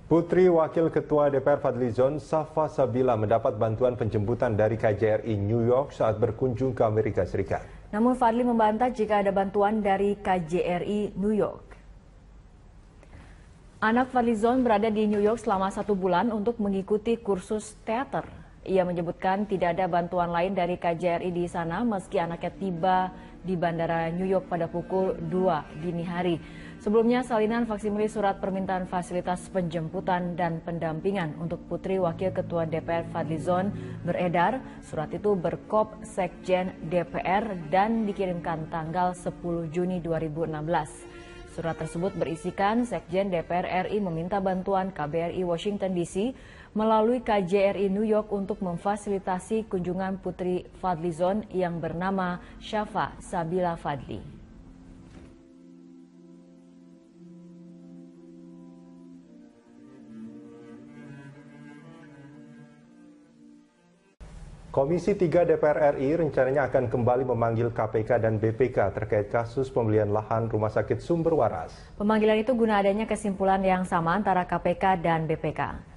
Putri Wakil Ketua DPR Fadlizon, Safa Sabila mendapat bantuan penjemputan dari KJRI New York saat berkunjung ke Amerika Serikat. Namun Fadli membantah jika ada bantuan dari KJRI New York. Anak Fadlizon berada di New York selama 1 bulan untuk mengikuti kursus teater. Ia menyebutkan tidak ada bantuan lain dari KJRI di sana meski anaknya tiba di Bandara New York pada pukul 2 dini hari. Sebelumnya, salinan faksimile surat permintaan fasilitas penjemputan dan pendampingan untuk Putri Wakil Ketua DPR Fadlizon beredar. Surat itu berkop Sekjen DPR dan dikirimkan tanggal 10 Juni 2016. Surat tersebut berisikan Sekjen DPR RI meminta bantuan KBRI Washington DC melalui KJRI New York untuk memfasilitasi kunjungan Putri Fadlizon yang bernama Safa Sabila Fadli. Komisi 3 DPR RI rencananya akan kembali memanggil KPK dan BPK terkait kasus pembelian lahan Rumah Sakit Sumber Waras. Pemanggilan itu guna adanya kesimpulan yang sama antara KPK dan BPK.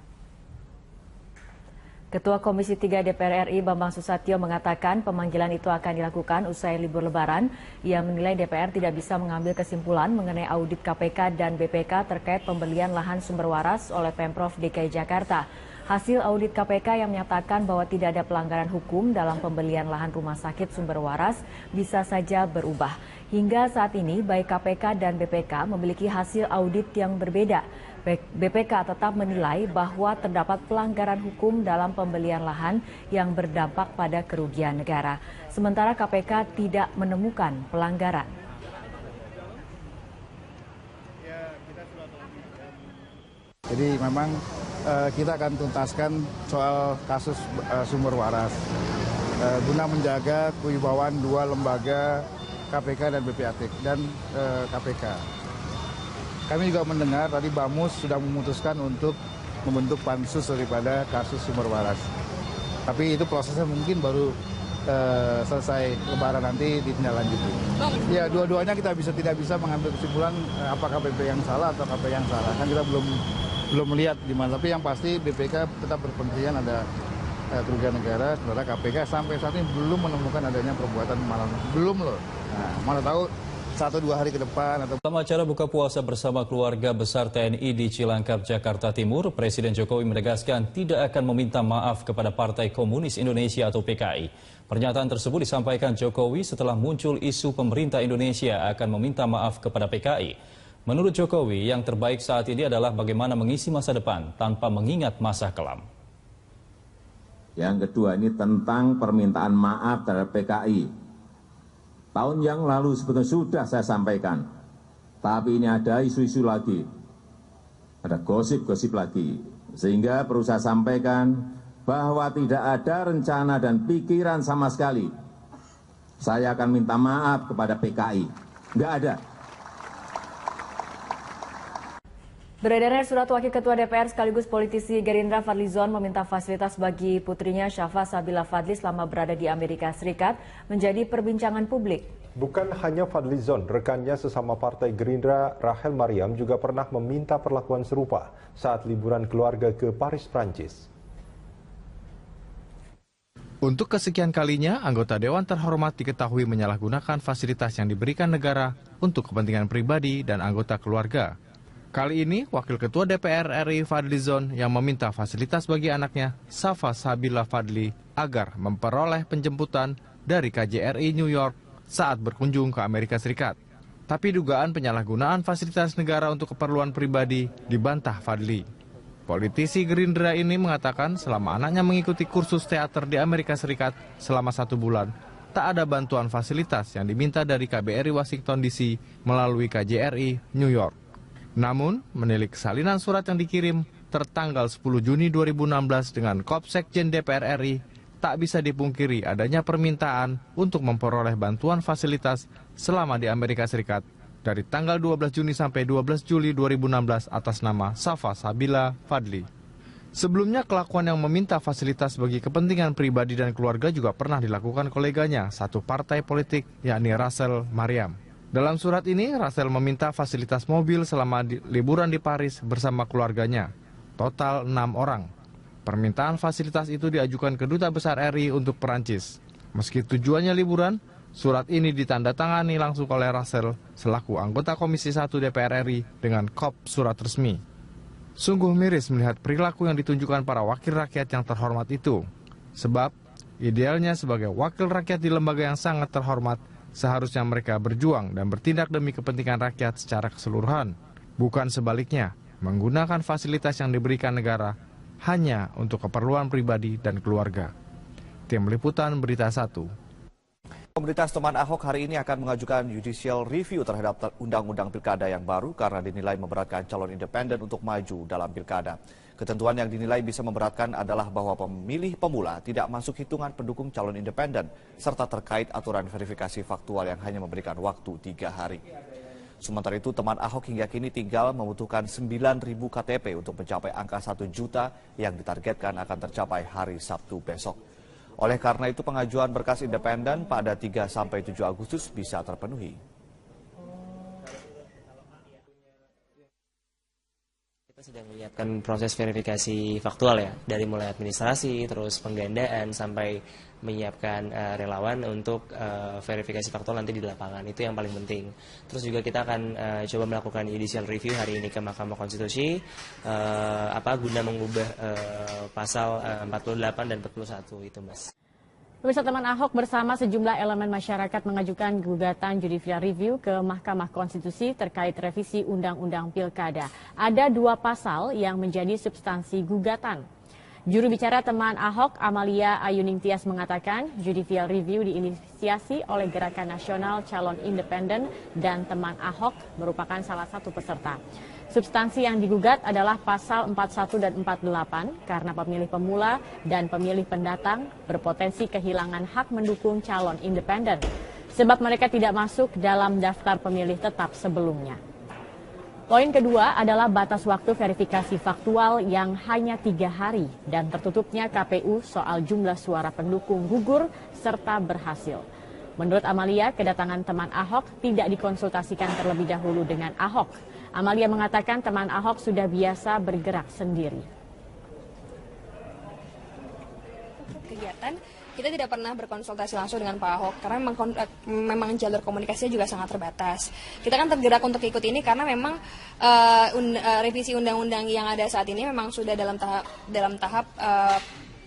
Ketua Komisi 3 DPR RI Bambang Susatyo mengatakan pemanggilan itu akan dilakukan usai libur Lebaran. Ia menilai DPR tidak bisa mengambil kesimpulan mengenai audit KPK dan BPK terkait pembelian lahan sumber waras oleh Pemprov DKI Jakarta. Hasil audit KPK yang menyatakan bahwa tidak ada pelanggaran hukum dalam pembelian lahan rumah sakit sumber waras bisa saja berubah. Hingga saat ini baik KPK dan BPK memiliki hasil audit yang berbeda. BPK tetap menilai bahwa terdapat pelanggaran hukum dalam pembelian lahan yang berdampak pada kerugian negara. Sementara KPK tidak menemukan pelanggaran. Jadi memang kita akan tuntaskan soal kasus sumber waras guna menjaga kewibawaan dua lembaga KPK dan BPAT dan KPK. Kami juga mendengar tadi Bamus sudah memutuskan untuk membentuk pansus daripada kasus sumber waras. Tapi itu prosesnya mungkin baru selesai Lebaran nanti ditindaklanjuti. Ya, dua-duanya kita tidak bisa mengambil kesimpulan apakah BP yang salah atau KPK yang salah. Kan kita belum melihat di mana. Tapi yang pasti BPK tetap berpengaruh ada kerugian negara, sementara KPK sampai saat ini belum menemukan adanya perbuatan malam. Belum loh. Nah, mana tahu 1-2 hari ke depan. Dalam acara buka puasa bersama keluarga besar TNI di Cilangkap, Jakarta Timur, Presiden Jokowi menegaskan tidak akan meminta maaf kepada Partai Komunis Indonesia atau PKI. Pernyataan tersebut disampaikan Jokowi setelah muncul isu pemerintah Indonesia akan meminta maaf kepada PKI. Menurut Jokowi, yang terbaik saat ini adalah bagaimana mengisi masa depan tanpa mengingat masa kelam. Yang kedua ini tentang permintaan maaf terhadap PKI. Tahun yang lalu sebetulnya sudah saya sampaikan, tapi ini ada isu-isu lagi, ada gosip-gosip lagi. Sehingga perlu saya sampaikan bahwa tidak ada rencana dan pikiran sama sekali saya akan minta maaf kepada PKI. Nggak ada. Beredarnya surat Wakil Ketua DPR sekaligus politisi Gerindra Fadlizon meminta fasilitas bagi putrinya Safa Sabila Fadli selama berada di Amerika Serikat menjadi perbincangan publik. Bukan hanya Fadlizon, rekannya sesama partai Gerindra Rachel Maryam juga pernah meminta perlakuan serupa saat liburan keluarga ke Paris, Prancis. Untuk kesekian kalinya, anggota Dewan Terhormat diketahui menyalahgunakan fasilitas yang diberikan negara untuk kepentingan pribadi dan anggota keluarga. Kali ini, Wakil Ketua DPR RI Fadlizon yang meminta fasilitas bagi anaknya, Safa Sabila Fadli, agar memperoleh penjemputan dari KJRI New York saat berkunjung ke Amerika Serikat. Tapi dugaan penyalahgunaan fasilitas negara untuk keperluan pribadi dibantah Fadli. Politisi Gerindra ini mengatakan selama anaknya mengikuti kursus teater di Amerika Serikat selama 1 bulan, tak ada bantuan fasilitas yang diminta dari KBRI Washington DC melalui KJRI New York. Namun, menilik salinan surat yang dikirim tertanggal 10 Juni 2016 dengan Kop Sekjen DPR RI, tak bisa dipungkiri adanya permintaan untuk memperoleh bantuan fasilitas selama di Amerika Serikat dari tanggal 12 Juni sampai 12 Juli 2016 atas nama Safa Sabila Fadli. Sebelumnya, kelakuan yang meminta fasilitas bagi kepentingan pribadi dan keluarga juga pernah dilakukan koleganya, satu partai politik, yakni Rachel Maryam. Dalam surat ini, Rachel meminta fasilitas mobil selama liburan di Paris bersama keluarganya. total 6 orang. Permintaan fasilitas itu diajukan ke Duta Besar RI untuk Perancis. Meski tujuannya liburan, surat ini ditandatangani langsung oleh Rachel selaku anggota Komisi 1 DPR RI dengan kop surat resmi. Sungguh miris melihat perilaku yang ditunjukkan para wakil rakyat yang terhormat itu. Sebab, idealnya sebagai wakil rakyat di lembaga yang sangat terhormat, seharusnya mereka berjuang dan bertindak demi kepentingan rakyat secara keseluruhan. Bukan sebaliknya, menggunakan fasilitas yang diberikan negara hanya untuk keperluan pribadi dan keluarga. Tim Liputan Berita 1. Komunitas teman Ahok hari ini akan mengajukan judicial review terhadap undang-undang pilkada yang baru karena dinilai memberatkan calon independen untuk maju dalam pilkada. Ketentuan yang dinilai bisa memberatkan adalah bahwa pemilih pemula tidak masuk hitungan pendukung calon independen, serta terkait aturan verifikasi faktual yang hanya memberikan waktu 3 hari. Sementara itu, teman Ahok hingga kini tinggal membutuhkan 9.000 KTP untuk mencapai angka 1 juta yang ditargetkan akan tercapai hari Sabtu besok. Oleh karena itu, pengajuan berkas independen pada 3-7 Agustus bisa terpenuhi. Kita sedang menyiapkan proses verifikasi faktual ya, dari mulai administrasi, terus penggandaan, sampai menyiapkan relawan untuk verifikasi faktual nanti di lapangan. Itu yang paling penting. Terus juga kita akan coba melakukan judicial review hari ini ke Mahkamah Konstitusi, guna mengubah pasal 48 dan 41 itu, Mas. Pemirsa, teman Ahok bersama sejumlah elemen masyarakat mengajukan gugatan judicial review ke Mahkamah Konstitusi terkait revisi Undang-Undang Pilkada. Ada 2 pasal yang menjadi substansi gugatan. Juru bicara teman Ahok, Amalia Ayuning Tias, mengatakan judicial review diinisiasi oleh Gerakan Nasional Calon Independen dan teman Ahok merupakan salah satu peserta. Substansi yang digugat adalah pasal 41 dan 48 karena pemilih pemula dan pemilih pendatang berpotensi kehilangan hak mendukung calon independen sebab mereka tidak masuk dalam daftar pemilih tetap sebelumnya. Poin kedua adalah batas waktu verifikasi faktual yang hanya 3 hari dan tertutupnya KPU soal jumlah suara pendukung gugur serta berhasil. Menurut Amalia, kedatangan teman Ahok tidak dikonsultasikan terlebih dahulu dengan Ahok. Amalia mengatakan teman Ahok sudah biasa bergerak sendiri. Kegiatan kita tidak pernah berkonsultasi langsung dengan Pak Ahok karena memang jalur komunikasinya juga sangat terbatas. Kita kan tergerak untuk ikut ini karena memang revisi undang-undang yang ada saat ini memang sudah dalam tahap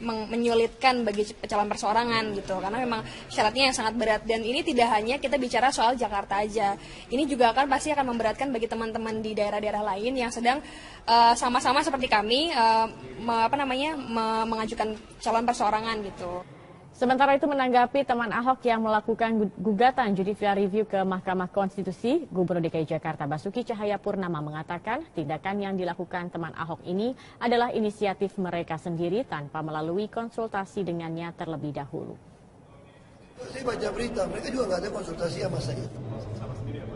menyulitkan bagi calon perseorangan gitu, karena memang syaratnya yang sangat berat. Dan ini tidak hanya kita bicara soal Jakarta aja, ini juga pasti akan memberatkan bagi teman-teman di daerah-daerah lain yang sedang sama-sama seperti kami mengajukan calon perseorangan gitu. Sementara itu, menanggapi teman Ahok yang melakukan gugatan judicial review ke Mahkamah Konstitusi, Gubernur DKI Jakarta Basuki Cahayapurnama mengatakan tindakan yang dilakukan teman Ahok ini adalah inisiatif mereka sendiri tanpa melalui konsultasi dengannya terlebih dahulu. Saya baca berita, mereka juga nggak ada konsultasi sama saya.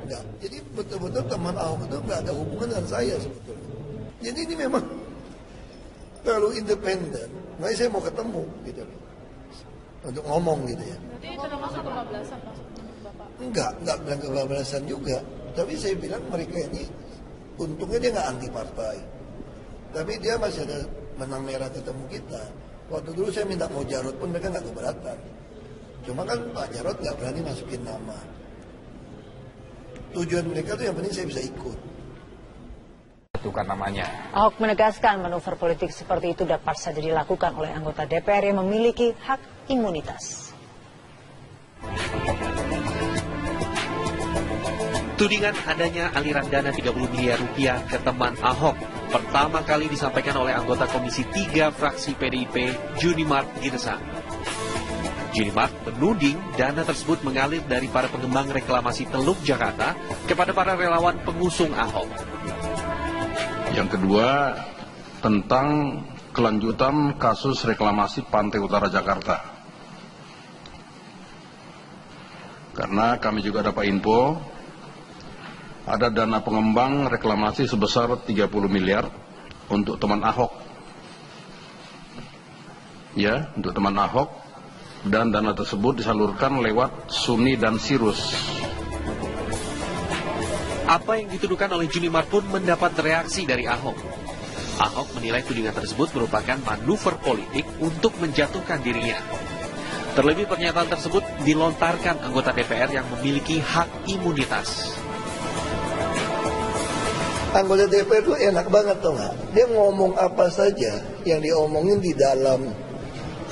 Enggak. Jadi betul-betul teman Ahok itu nggak ada hubungan dengan saya sebetulnya. Jadi ini memang terlalu independen. Makanya saya mau ketemu gitu untuk ngomong gitu ya. Berarti sudah masuk kebablasan Bapak? Enggak bilang kebablasan juga. Tapi saya bilang mereka ini, untungnya dia nggak anti partai. Tapi dia masih ada benang merah ketemu kita. Waktu dulu saya minta mau Jarod pun mereka nggak keberatan. Cuma kan Pak Jarod nggak berani masukin nama. Tujuan mereka tuh yang penting saya bisa ikut. Bukan namanya. Ahok menegaskan manuver politik seperti itu dapat saja dilakukan oleh anggota DPR yang memiliki hak imunitas. Tudingan adanya aliran dana 30 miliar rupiah ke teman Ahok pertama kali disampaikan oleh anggota Komisi 3 fraksi PDIP, Junimart Girsang. Junimart menuding dana tersebut mengalir dari para pengembang reklamasi Teluk Jakarta kepada para relawan pengusung Ahok. Yang kedua, tentang kelanjutan kasus reklamasi Pantai Utara Jakarta. Karena kami juga dapat info, ada dana pengembang reklamasi sebesar 30 miliar untuk teman Ahok. Ya, untuk teman Ahok, dan dana tersebut disalurkan lewat Suni dan Sirus. Apa yang dituduhkan oleh Junimart pun mendapat reaksi dari Ahok. Ahok menilai tudingan tersebut merupakan manuver politik untuk menjatuhkan dirinya. Terlebih pernyataan tersebut dilontarkan anggota DPR yang memiliki hak imunitas. Anggota DPR itu enak banget tuh nggak? Dia ngomong apa saja yang diomongin di dalam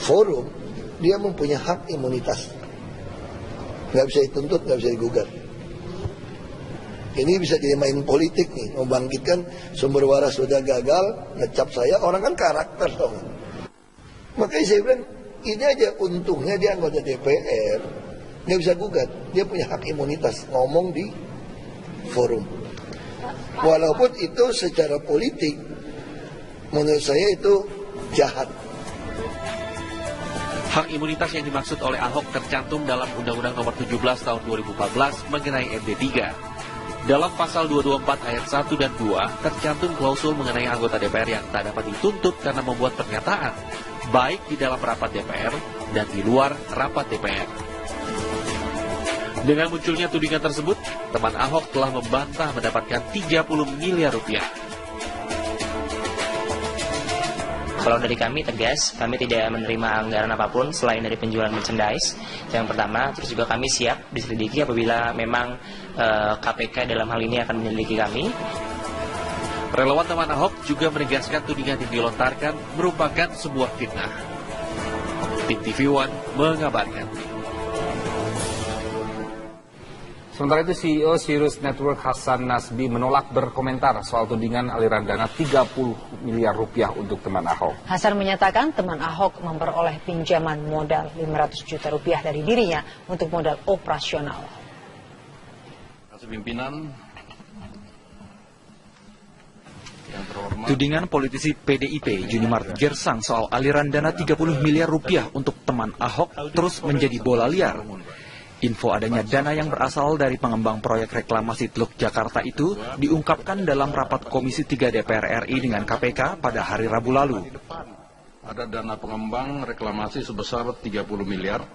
forum, dia mempunyai hak imunitas. Nggak bisa dituntut, nggak bisa digugat. Ini bisa jadi main politik nih, membangkitkan sumber waras sudah gagal, ngecap saya, orang kan karakter dong. Makanya saya bilang, ini aja untungnya dia anggota DPR, dia bisa gugat, dia punya hak imunitas, ngomong di forum. Walaupun itu secara politik, menurut saya itu jahat. Hak imunitas yang dimaksud oleh Ahok tercantum dalam Undang-Undang Nomor 17 Tahun 2014 mengenai MD3. Dalam pasal 224 ayat 1 dan 2 tercantum klausul mengenai anggota DPR yang tak dapat dituntut karena membuat pernyataan, baik di dalam rapat DPR dan di luar rapat DPR. Dengan munculnya tudingan tersebut, teman Ahok telah membantah mendapatkan 30 miliar rupiah. Kalau dari kami tegas, kami tidak menerima anggaran apapun selain dari penjualan merchandise. Yang pertama, terus juga kami siap diselidiki apabila memang KPK dalam hal ini akan menyelidiki kami. Relawan teman Ahok juga menegaskan tudingan yang dilontarkan merupakan sebuah fitnah. Tim TV One mengabarkan. Sementara itu CEO Sirius Network Hasan Nasbi menolak berkomentar soal tudingan aliran dana 30 miliar rupiah untuk teman Ahok. Hasan menyatakan teman Ahok memperoleh pinjaman modal 500 juta rupiah dari dirinya untuk modal operasional. Pimpinan yang terhormat. Tudingan politisi PDIP Junimart Gersang soal aliran dana 30 miliar rupiah untuk teman Ahok terus menjadi bola liar. Info adanya dana yang berasal dari pengembang proyek reklamasi Teluk Jakarta itu diungkapkan dalam rapat Komisi 3 DPR RI dengan KPK pada hari Rabu lalu. Ada dana pengembang reklamasi sebesar 30 miliar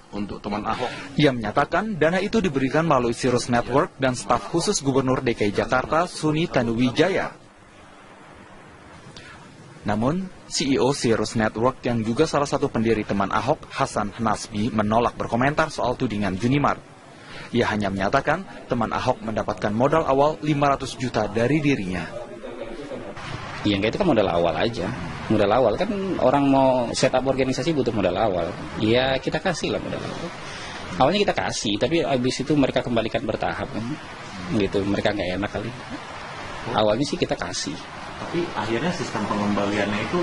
untuk teman Ahok. Ia menyatakan dana itu diberikan melalui Sirius Network dan staf khusus Gubernur DKI Jakarta Suni Tanuwijaya. Namun, CEO Sirius Network yang juga salah satu pendiri teman Ahok, Hasan Nasbi, menolak berkomentar soal tudingan Junimart. Ia hanya menyatakan teman Ahok mendapatkan modal awal 500 juta dari dirinya. Yang itu kan modal awal aja. Modal awal kan orang mau set up organisasi butuh modal awal. Ya kita kasih lah modal awal. Awalnya kita kasih, tapi habis itu mereka kembalikan bertahap. Gitu, mereka nggak enak kali. Awalnya sih kita kasih. Tapi akhirnya sistem pengembaliannya itu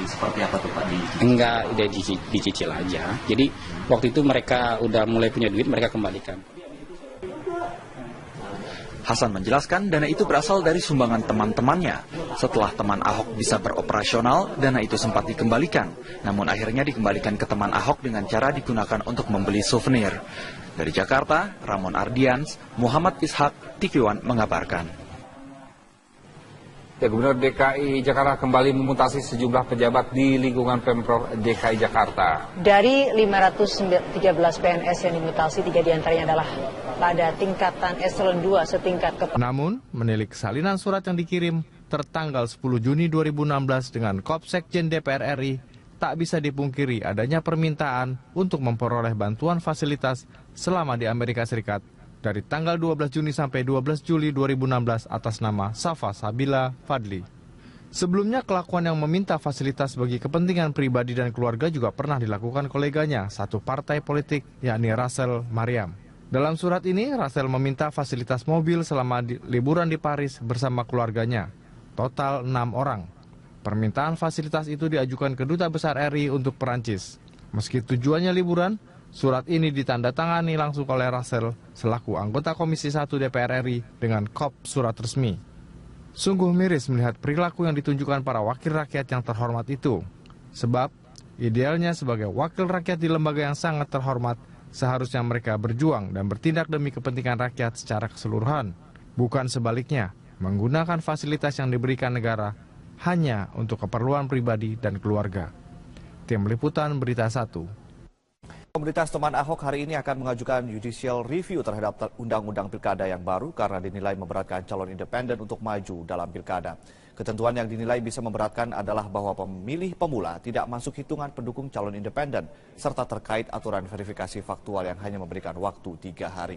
seperti apa tuh Pak? Enggak, udah dicicil aja. Jadi waktu itu mereka udah mulai punya duit, mereka kembalikan. Hasan menjelaskan dana itu berasal dari sumbangan teman-temannya. Setelah teman Ahok bisa beroperasional, dana itu sempat dikembalikan. Namun akhirnya dikembalikan ke teman Ahok dengan cara digunakan untuk membeli souvenir. Dari Jakarta, Ramon Ardians, Muhammad Ishak, TV One mengabarkan. Ya, Gubernur DKI Jakarta kembali memutasi sejumlah pejabat di lingkungan Pemprov DKI Jakarta. Dari 513 PNS yang dimutasi, 3 diantaranya adalah pada tingkatan eselon 2 setingkat kepala. Namun, menilik salinan surat yang dikirim tertanggal 10 Juni 2016 dengan Kopsekjen DPR RI, tak bisa dipungkiri adanya permintaan untuk memperoleh bantuan fasilitas selama di Amerika Serikat dari tanggal 12 Juni sampai 12 Juli 2016 atas nama Safa Sabila Fadli. Sebelumnya kelakuan yang meminta fasilitas bagi kepentingan pribadi dan keluarga juga pernah dilakukan koleganya, satu partai politik, yakni Rachel Maryam. Dalam surat ini, Rachel meminta fasilitas mobil selama liburan di Paris bersama keluarganya, total 6 orang. Permintaan fasilitas itu diajukan ke Duta Besar RI untuk Perancis. Meski tujuannya liburan, surat ini ditandatangani langsung oleh Rachel selaku anggota Komisi 1 DPR RI dengan kop surat resmi. Sungguh miris melihat perilaku yang ditunjukkan para wakil rakyat yang terhormat itu. Sebab, idealnya sebagai wakil rakyat di lembaga yang sangat terhormat, seharusnya mereka berjuang dan bertindak demi kepentingan rakyat secara keseluruhan. Bukan sebaliknya, menggunakan fasilitas yang diberikan negara hanya untuk keperluan pribadi dan keluarga. Tim Liputan Berita 1. Komunitas teman Ahok hari ini akan mengajukan judicial review terhadap undang-undang pilkada yang baru karena dinilai memberatkan calon independen untuk maju dalam pilkada. Ketentuan yang dinilai bisa memberatkan adalah bahwa pemilih pemula tidak masuk hitungan pendukung calon independen, serta terkait aturan verifikasi faktual yang hanya memberikan waktu 3 hari.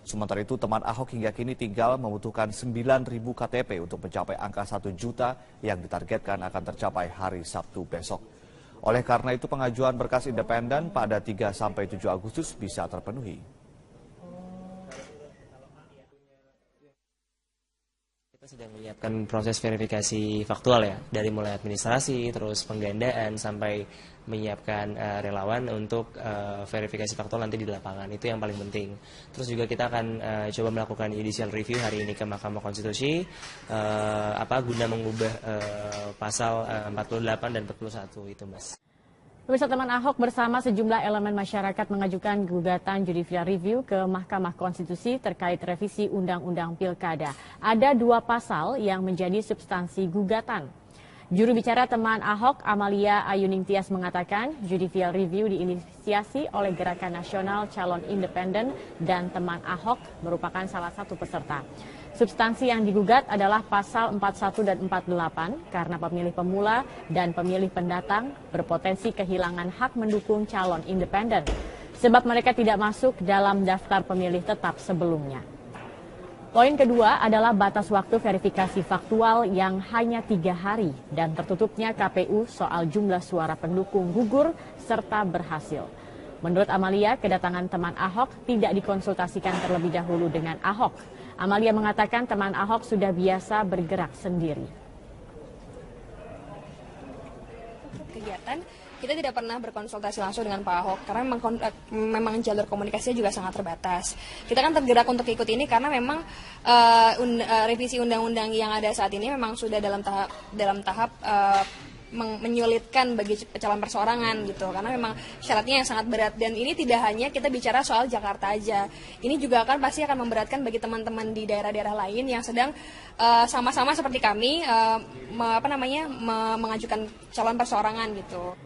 Sementara itu, teman Ahok hingga kini tinggal membutuhkan 9.000 KTP untuk mencapai angka 1 juta yang ditargetkan akan tercapai hari Sabtu besok. Oleh karena itu, pengajuan berkas independen pada 3-7 Agustus bisa terpenuhi. Kita sedang menyiapkan proses verifikasi faktual ya, dari mulai administrasi, terus penggandaan, sampai menyiapkan relawan untuk verifikasi faktual nanti di lapangan. Itu yang paling penting. Terus juga kita akan coba melakukan judicial review hari ini ke Mahkamah Konstitusi, guna mengubah pasal 48 dan 41 itu, Mas. Pemirsa, teman Ahok bersama sejumlah elemen masyarakat mengajukan gugatan judicial review ke Mahkamah Konstitusi terkait revisi Undang-Undang Pilkada. Ada 2 pasal yang menjadi substansi gugatan. Juru bicara teman Ahok, Amalia Ayuning Tias, mengatakan judicial review diinisiasi oleh Gerakan Nasional Calon Independen dan teman Ahok merupakan salah satu peserta. Substansi yang digugat adalah pasal 41 dan 48 karena pemilih pemula dan pemilih pendatang berpotensi kehilangan hak mendukung calon independen sebab mereka tidak masuk dalam daftar pemilih tetap sebelumnya. Poin kedua adalah batas waktu verifikasi faktual yang hanya 3 hari dan tertutupnya KPU soal jumlah suara pendukung gugur serta berhasil. Menurut Amalia, kedatangan teman Ahok tidak dikonsultasikan terlebih dahulu dengan Ahok. Amalia mengatakan teman Ahok sudah biasa bergerak sendiri. Kegiatan kita tidak pernah berkonsultasi langsung dengan Pak Ahok karena memang jalur komunikasinya juga sangat terbatas. Kita kan tergerak untuk ikut ini karena memang revisi undang-undang yang ada saat ini memang sudah dalam tahap menyulitkan bagi calon perseorangan gitu, karena memang syaratnya yang sangat berat. Dan ini tidak hanya kita bicara soal Jakarta aja, ini juga pasti akan memberatkan bagi teman-teman di daerah-daerah lain yang sedang sama-sama seperti kami mengajukan calon perseorangan gitu.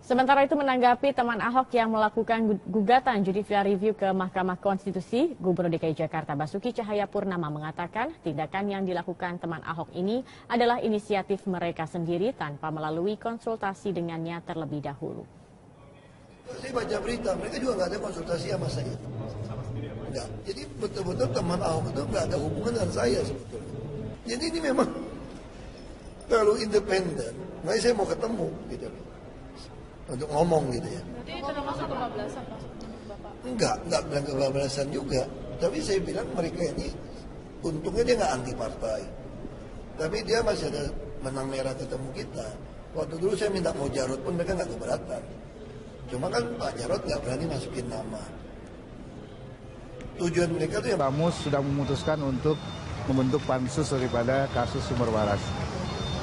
Sementara itu, menanggapi teman Ahok yang melakukan gugatan judicial review ke Mahkamah Konstitusi, Gubernur DKI Jakarta Basuki Cahayapurnama mengatakan tindakan yang dilakukan teman Ahok ini adalah inisiatif mereka sendiri tanpa melalui konsultasi dengannya terlebih dahulu. Saya baca berita, mereka juga nggak ada konsultasi sama saya. Enggak. Jadi betul-betul teman Ahok itu nggak ada hubungan dengan saya sebetulnya. Jadi ini memang terlalu independen. Makanya saya mau ketemu gitu loh. Untuk ngomong gitu ya. Berarti sudah masuk kebablasan Bapak? Enggak bilang kebablasan juga. Tapi saya bilang mereka ini, untungnya dia nggak anti partai. Tapi dia masih ada menang merah ketemu kita. Waktu dulu saya minta mau Jarod pun mereka nggak keberatan. Cuma kan Pak Jarod nggak berani masukin nama. Tujuan mereka tuh yang... Bamus sudah memutuskan untuk membentuk pansus daripada kasus sumber waras.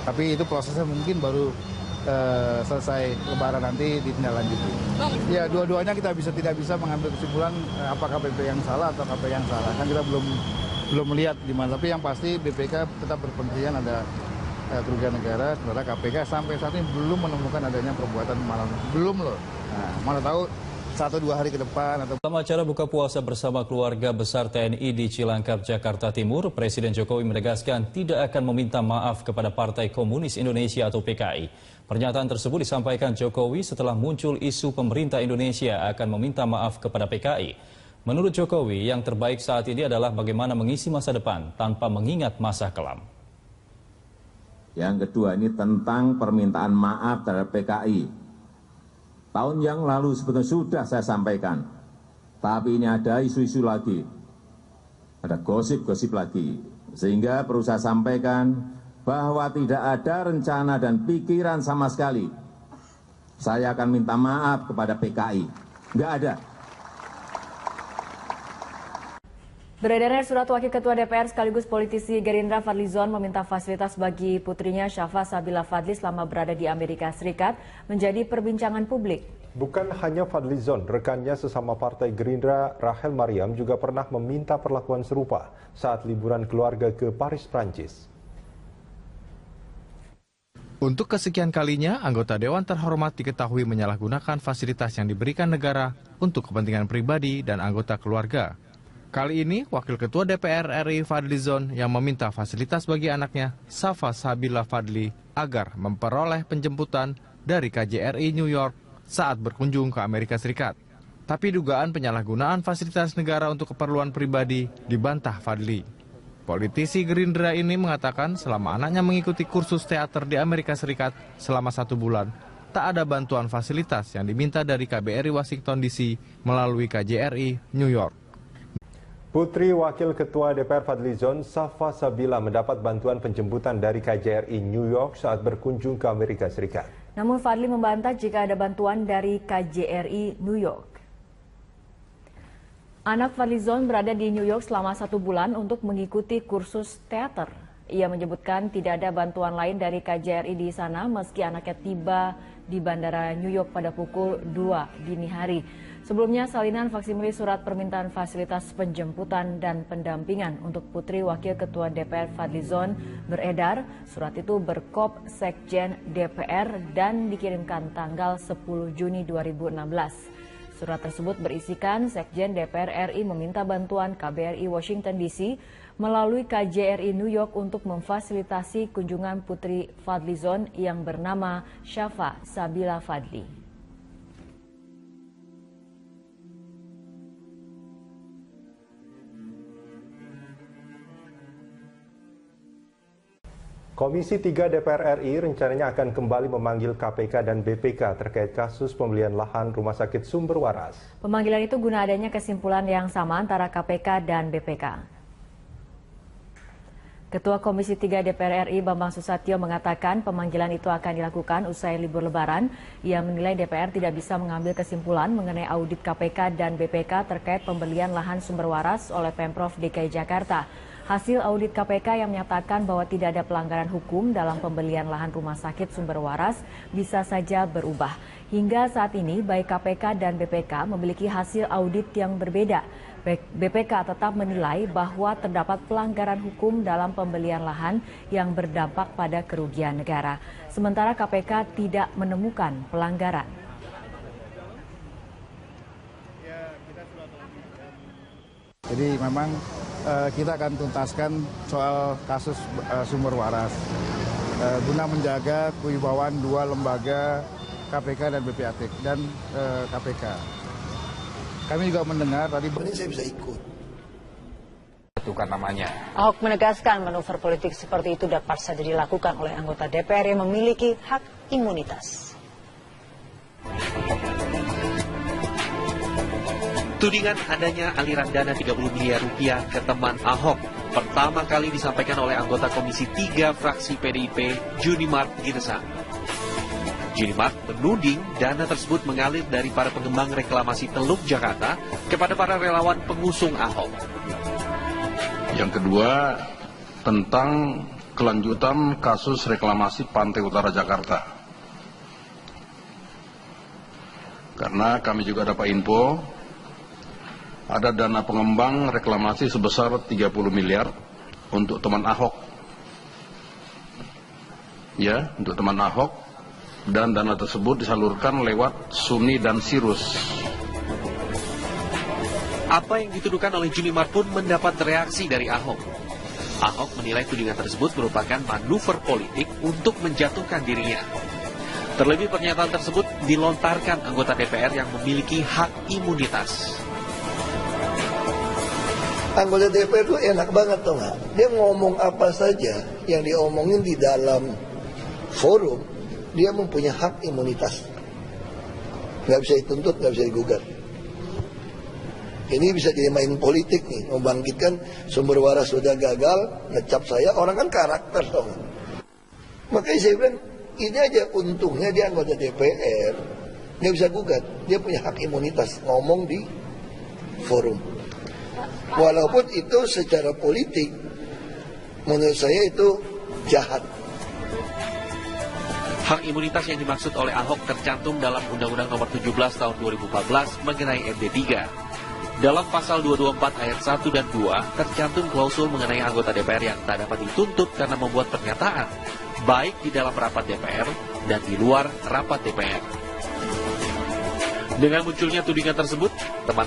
Tapi itu prosesnya mungkin baru selesai Lebaran nanti ditindaklanjuti. Ya, dua-duanya kita tidak bisa mengambil kesimpulan apakah BP yang salah atau KPK yang salah. Kan kita belum melihat di mana. Tapi yang pasti BPK tetap berpengaruh ada kerugian negara, sementara KPK sampai saat ini belum menemukan adanya perbuatan malam. Belum loh. Nah, mana tahu 1-2 hari ke depan atau... Dalam acara buka puasa bersama keluarga besar TNI di Cilangkap, Jakarta Timur, Presiden Jokowi menegaskan tidak akan meminta maaf kepada Partai Komunis Indonesia atau PKI. Pernyataan tersebut disampaikan Jokowi setelah muncul isu pemerintah Indonesia akan meminta maaf kepada PKI. Menurut Jokowi, yang terbaik saat ini adalah bagaimana mengisi masa depan tanpa mengingat masa kelam. Yang kedua, ini tentang permintaan maaf terhadap PKI. Tahun yang lalu sebetulnya sudah saya sampaikan, tapi ini ada isu-isu lagi, ada gosip-gosip lagi, sehingga perlu saya sampaikan bahwa tidak ada rencana dan pikiran sama sekali saya akan minta maaf kepada PKI, nggak ada. Beredarnya surat Wakil Ketua DPR sekaligus politisi Gerindra Fadlizon meminta fasilitas bagi putrinya Syafa Sabila Fadli selama berada di Amerika Serikat menjadi perbincangan publik. Bukan hanya Fadlizon, rekannya sesama partai Gerindra Rahel Mariam juga pernah meminta perlakuan serupa saat liburan keluarga ke Paris, Prancis. Untuk kesekian kalinya, anggota Dewan Terhormat diketahui menyalahgunakan fasilitas yang diberikan negara untuk kepentingan pribadi dan anggota keluarga. Kali ini, Wakil Ketua DPR RI Fadlizon yang meminta fasilitas bagi anaknya, Safa Sabila Fadli, agar memperoleh penjemputan dari KJRI New York saat berkunjung ke Amerika Serikat. Tapi dugaan penyalahgunaan fasilitas negara untuk keperluan pribadi dibantah Fadli. Politisi Gerindra ini mengatakan selama anaknya mengikuti kursus teater di Amerika Serikat selama 1 bulan, tak ada bantuan fasilitas yang diminta dari KBRI Washington DC melalui KJRI New York. Putri Wakil Ketua DPR Fadlizon, Safa Sabila mendapat bantuan penjemputan dari KJRI New York saat berkunjung ke Amerika Serikat. Namun Fadli membantah jika ada bantuan dari KJRI New York. Anak Fadlizon berada di New York selama 1 bulan untuk mengikuti kursus teater. Ia menyebutkan tidak ada bantuan lain dari KJRI di sana meski anaknya tiba di Bandara New York pada pukul 2 dini hari. Sebelumnya, salinan faksimile surat permintaan fasilitas penjemputan dan pendampingan untuk Putri Wakil Ketua DPR Fadlizon beredar. Surat itu berkop Sekjen DPR dan dikirimkan tanggal 10 Juni 2016. Surat tersebut berisikan Sekjen DPR RI meminta bantuan KBRI Washington DC melalui KJRI New York untuk memfasilitasi kunjungan Putri Fadlizon yang bernama Safa Sabila Fadli. Komisi 3 DPR RI rencananya akan kembali memanggil KPK dan BPK terkait kasus pembelian lahan Rumah Sakit Sumber Waras. Pemanggilan itu guna adanya kesimpulan yang sama antara KPK dan BPK. Ketua Komisi 3 DPR RI Bambang Susatyo mengatakan pemanggilan itu akan dilakukan usai libur Lebaran. Ia menilai DPR tidak bisa mengambil kesimpulan mengenai audit KPK dan BPK terkait pembelian lahan sumber waras oleh Pemprov DKI Jakarta. Hasil audit KPK yang menyatakan bahwa tidak ada pelanggaran hukum dalam pembelian lahan rumah sakit sumber waras bisa saja berubah. Hingga saat ini, baik KPK dan BPK memiliki hasil audit yang berbeda. BPK tetap menilai bahwa terdapat pelanggaran hukum dalam pembelian lahan yang berdampak pada kerugian negara. Sementara KPK tidak menemukan pelanggaran. Jadi memang kita akan tuntaskan soal kasus sumber waras guna menjaga kewibawaan 2 lembaga KPK dan BPAT dan KPK. Kami juga mendengar tadi ini saya bisa ikut. Itu kan namanya. Ahok menegaskan manuver politik seperti itu dapat saja dilakukan oleh anggota DPR yang memiliki hak imunitas. Tudingan adanya aliran dana 30 miliar rupiah ke teman Ahok pertama kali disampaikan oleh anggota Komisi 3 fraksi PDIP, Junimart Girsang. Junimart menuding dana tersebut mengalir dari para pengembang reklamasi Teluk Jakarta kepada para relawan pengusung Ahok. Yang kedua, tentang kelanjutan kasus reklamasi Pantai Utara Jakarta. Karena kami juga dapat info ada dana pengembang reklamasi sebesar 30 miliar untuk teman Ahok. Ya, untuk teman Ahok. Dan dana tersebut disalurkan lewat Suni dan Sirus. Apa yang dituduhkan oleh Junimart pun mendapat reaksi dari Ahok. Ahok menilai tudingan tersebut merupakan manuver politik untuk menjatuhkan dirinya. Terlebih pernyataan tersebut dilontarkan anggota DPR yang memiliki hak imunitas. Anggota DPR itu enak banget tuh nggak? Dia ngomong apa saja yang diomongin di dalam forum, dia mempunyai hak imunitas. Nggak bisa dituntut, nggak bisa digugat. Ini bisa jadi main politik nih, membangkitkan sumber waras sudah gagal, ngecap saya, orang kan karakter tuh. Makanya saya bilang, ini aja untungnya dia anggota DPR, nggak bisa gugat, dia punya hak imunitas, ngomong di forum. Walaupun itu secara politik, menurut saya itu jahat. Hak imunitas yang dimaksud oleh Ahok tercantum dalam Undang-Undang Nomor 17 Tahun 2014 mengenai MD3. Dalam pasal 224 ayat 1 dan 2 tercantum klausul mengenai anggota DPR yang tak dapat dituntut karena membuat pernyataan, baik di dalam rapat DPR dan di luar rapat DPR. Dengan munculnya tudingan tersebut, teman